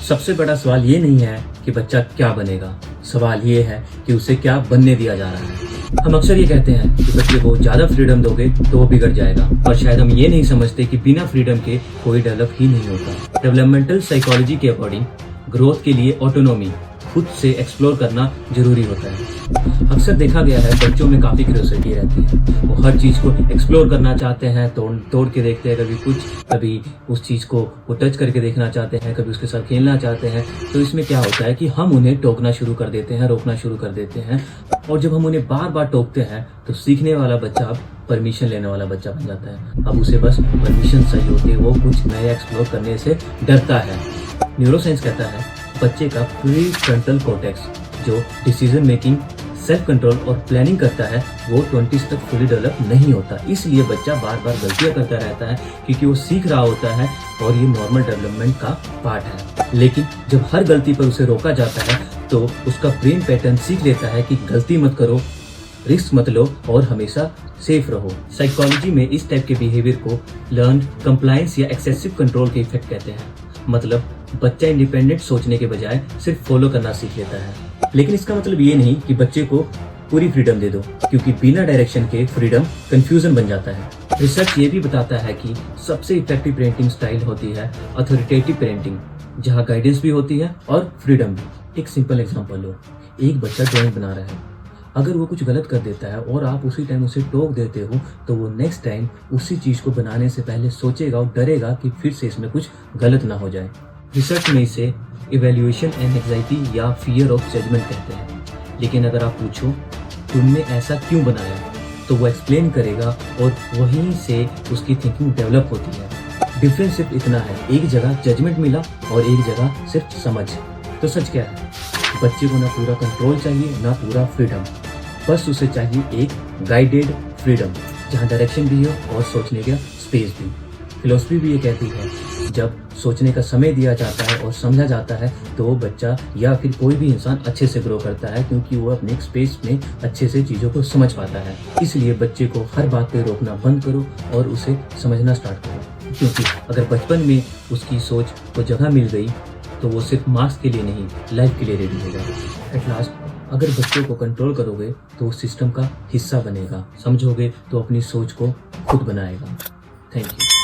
सबसे बड़ा सवाल ये नहीं है कि बच्चा क्या बनेगा, सवाल ये है कि उसे क्या बनने दिया जा रहा है। हम अक्सर ये कहते हैं कि बच्चे को ज्यादा फ्रीडम दोगे तो वो बिगड़ जाएगा, और शायद हम ये नहीं समझते कि बिना फ्रीडम के कोई डेवलप ही नहीं होता। डेवलपमेंटल साइकोलॉजी के अकॉर्डिंग ग्रोथ के लिए ऑटोनॉमी, खुद से एक्सप्लोर करना जरूरी होता है। अक्सर देखा गया है बच्चों में काफी क्यूरियोसिटी रहती है, वो हर चीज को एक्सप्लोर करना चाहते हैं, तोड़ के देखते हैं, कभी उस चीज को वो टच करके देखना चाहते हैं, कभी उसके साथ खेलना चाहते हैं। तो इसमें क्या होता है कि हम उन्हें टोकना शुरू कर देते हैं, रोकना शुरू कर देते हैं, और जब हम उन्हें बार बार टोकते हैं तो सीखने वाला बच्चा अब परमिशन लेने वाला बच्चा बन जाता है। अब उसे बस परमिशन चाहिए होती है, वो कुछ नया एक्सप्लोर करने से डरता है। न्यूरोसाइंस कहता है बच्चे का प्री फ्रंटल कॉर्टेक्स, जो डिसीजन मेकिंग, सेल्फ कंट्रोल और प्लानिंग करता है, वो 20s तक फुली डेवलप नहीं होता। इसलिए बच्चा बार बार गलतियां करता रहता है, क्योंकि वो सीख रहा होता है और ये नॉर्मल डेवलपमेंट का पार्ट है। लेकिन जब हर गलती पर उसे रोका जाता है तो उसका ब्रेन पैटर्न सीख लेता है कि गलती मत करो, रिस्क मत लो और हमेशा सेफ रहो। साइकोलॉजी में इस टाइप के बिहेवियर को लर्न कंप्लायंस या एक्सेसिव कंट्रोल के इफेक्ट कहते हैं। मतलब बच्चा इंडिपेंडेंट सोचने के बजाय सिर्फ फॉलो करना सीख लेता है। लेकिन इसका मतलब ये नहीं कि बच्चे को पूरी फ्रीडम दे दो, क्योंकि बिना डायरेक्शन के फ्रीडम कंफ्यूजन बन जाता है। रिसर्च ये भी बताता है कि सबसे इफेक्टिव पेरेंटिंग स्टाइल होती है अथॉरिटेटिव पेरेंटिंग, जहाँ गाइडेंस भी होती है और फ्रीडम भी। एक सिंपल एग्जांपल लो, एक बच्चा ड्राइंग बना रहा है, अगर वो कुछ गलत कर देता है और आप उसी टाइम उसे टोक देते हो तो वो नेक्स्ट टाइम उसी चीज को बनाने से पहले सोचेगा और डरेगा कि फिर से इसमें कुछ गलत ना हो जाए। रिसर्च में इसे इवैल्यूएशन एंड एंजाइटी या फियर ऑफ जजमेंट कहते हैं। लेकिन अगर आप पूछो तुमने ऐसा क्यों बनाया, तो वो एक्सप्लेन करेगा और वहीं से उसकी थिंकिंग डेवलप होती है। डिफरेंस सिर्फ इतना है, एक जगह जजमेंट मिला और एक जगह सिर्फ समझ। तो सच क्या है? बच्चे को ना पूरा कंट्रोल चाहिए ना पूरा फ्रीडम, बस उसे चाहिए एक गाइडेड फ्रीडम, जहाँ डायरेक्शन भी हो और सोचने का स्पेस भी। फिलॉसफी भी ये कहती है जब सोचने का समय दिया जाता है और समझा जाता है तो वो बच्चा या फिर कोई भी इंसान अच्छे से ग्रो करता है, क्योंकि वो अपने स्पेस में अच्छे से चीज़ों को समझ पाता है। इसलिए बच्चे को हर बात पे रोकना बंद करो और उसे समझना स्टार्ट करो, क्योंकि अगर बचपन में उसकी सोच को जगह मिल गई तो वो सिर्फ मार्क्स के लिए नहीं, लाइफ के लिए रेडी होगा। एट लास्ट, अगर बच्चों को कंट्रोल करोगे तो उस सिस्टम का हिस्सा बनेगा, समझोगे तो अपनी सोच को खुद बनाएगा। Thank you.